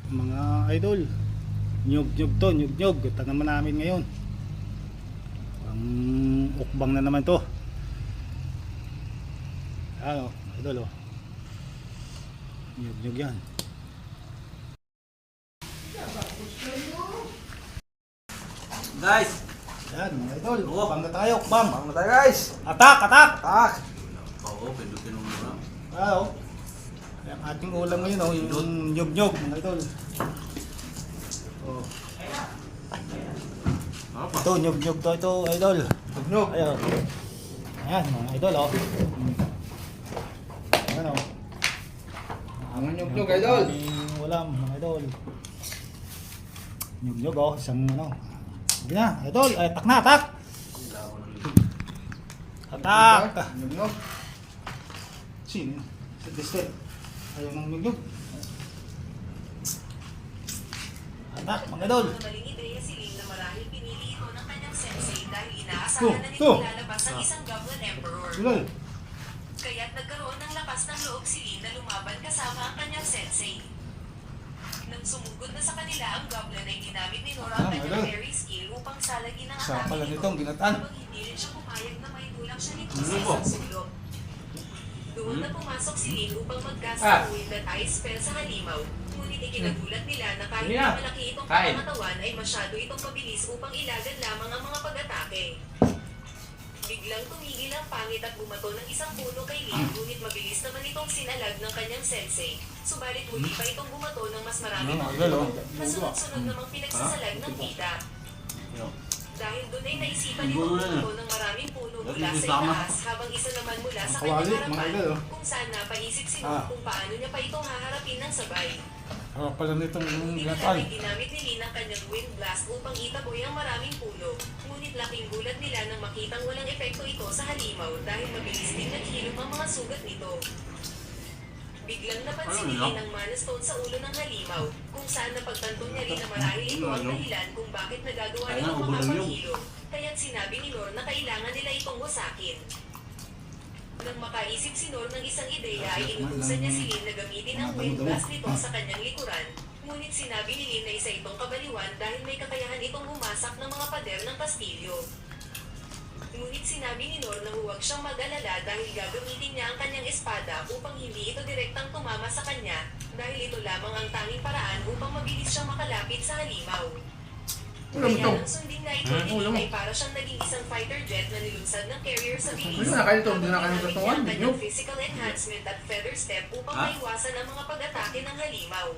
Mga idol, nyug-nyug to, nyug-nyug. Ito naman namin ngayon. Ang ukbang na naman to. Ano, idol oh. Nyug-nyug yan. Guys, Yan mga idol, ukbang na tayo, ukbang. bang na tayo guys. Atak, atak! Tak. Oo, pindutin mo na. Ano? Ang ating ulam ngayon oh, yung nyug-nyug mga idol. Oh. Ito, nyug-nyug to ito, idol. Nyug. Ayun. Ayan, mga idol oh. Ayan oh. Ang nyug-nyug, idol. Aming ulam, mga idol. Nyug-nyug oh, isang ano. Sige na, idol, ay atak na, atak! Atak! Nyug-nyug. Sino? Sa distel. Ayaw ng nyug-nyug. Atak, mga idol. Maling ideya si Lin na marahil pinili ito ng kanyang sensei dahil inaasahan na nito to. lalabas ang isang Goblin Emperor. Idol. Kaya't nagkaroon ng lakas ng loob si Lin na lumaban kasama ang kanyang sensei. Nang sumugod na sa kanila ang Goblin ay ginamit ni Nora ang kanyang idol. fairy skill upang salagin ang Sa atake pala nito. nitong ginatan. Habang hindi rin siya pumayag na may tulak siya nito sa isang sulok. Doon na pumasok si Lin upang mag-cast ng wind at ice spell sa halimaw. Ngunit ikinagulat nila na kahit na malaki itong pangangatawan ay masyado itong mabilis upang ilagan lamang ang mga pag-atake. Biglang tumigil ang pangit at bumato ng isang puno kay Lin, ngunit mabilis naman itong sinalag ng kanyang sensei. Subalit muli pa itong bumato ng mas marami pang puno na sunod-sunod namang pinagsasalag ng kita. Dahil doon ay naisipan nitong bumato ng maraming puno mula sa itaas habang isa naman mula sa Kawali, kanyang mga harapan, idol, oh. kung saan napaisip si Noor kung paano niya pa itong haharapin ng sabay. Ano pala nitong Hindi ginatan? ay ginamit ni Lin ang kanyang wind blast upang itaboy ang maraming puno. Ngunit laking gulat nila nang makitang walang epekto ito sa halimaw dahil mabilis din naghilom ang mga sugat nito. Biglang napansin ni Lin ang mana stone sa ulo ng halimaw, kung saan napagtanto niya rin na marahil ito ang dahilan kung bakit nagagawa nitong makapaghilom. Kaya't sinabi ni Nor na kailangan nila itong wasakin. Nang makaisip si Nor ng isang ideya ay inutusan niya si Lin na gamitin ang wind blast nito sa kanyang likuran. Ngunit sinabi ni Lin na isa itong kabaliwan dahil may kakayahan itong humasak ng mga pader ng kastilyo. Ngunit sinabi ni Nor na huwag siyang mag-alala dahil gagamitin niya ang kanyang espada upang hindi ito direktang tumama sa kanya dahil ito lamang ang tanging paraan upang mabilis siyang makalapit sa halimaw. Kaya nang sundin na ito ni Lin ay para siyang naging isang fighter jet na nilunsad ng carrier sa bilis. Hindi na kayo ito, hindi na kayo Ginamit niya ang kanyang physical enhancement at feather step upang maiwasan ang mga pag-atake ng halimaw.